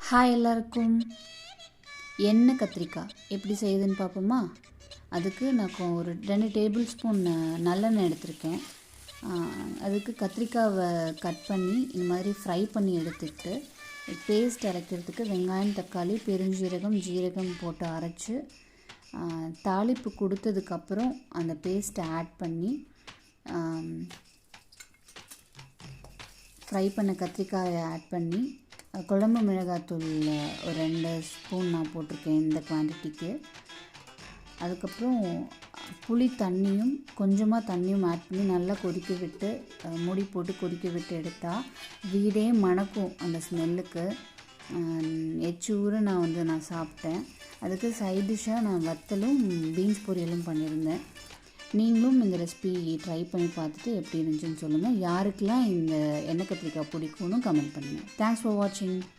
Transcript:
Hi எல்லாருக்கும். எண்ணெய் கத்திரிக்காய் எப்படி செய்யுதுன்னு பார்ப்போமா? அதுக்கு நான் ஒரு 2 டேபிள் ஸ்பூன் நல்லெண்ணெய் எடுத்திருக்கேன். அதுக்கு கத்திரிக்காவை கட் பண்ணி இந்த மாதிரி ஃப்ரை பண்ணி எடுத்துக்கிட்டு பேஸ்ட் அரைக்கிறதுக்கு வெங்காயம், தக்காளி, பெருஞ்சீரகம், ஜீரகம் போட்டு அரைச்சி தாளிப்பு கொடுத்ததுக்கப்புறம் அந்த பேஸ்ட்டை ஆட் பண்ணி ஃப்ரை பண்ண கத்திரிக்காயை ஆட் பண்ணி குழம்பு மிளகாத்தூள் ஒரு 2 ஸ்பூன் நான் போட்டிருக்கேன் இந்த குவான்டிட்டிக்கு. அதுக்கப்புறம் புளி தண்ணியும் கொஞ்சமாக தண்ணியும் ஆட் பண்ணி நல்லா கொதிக்க விட்டு மூடி போட்டு கொதிக்க விட்டு எடுத்தால் வீடே மணக்கும் அந்த ஸ்மெல்லுக்கு. எச்சூறு நான் சாப்பிட்டேன். அதுக்கு சைட் டிஷ்ஷாக நான் வத்தலும் பீன்ஸ் பொரியலும் பண்ணியிருந்தேன். நீங்களும் இந்த ரெசிபி ட்ரை பண்ணி பார்த்துட்டு எப்படி இருந்துச்சுன்னு சொல்லுங்கள். யாருக்கெல்லாம் இந்த எண்ணெய் கத்திரிக்காய் பிடிக்கும்னு கமெண்ட் பண்ணுங்கள். தேங்க்ஸ் ஃபார் வாட்சிங்.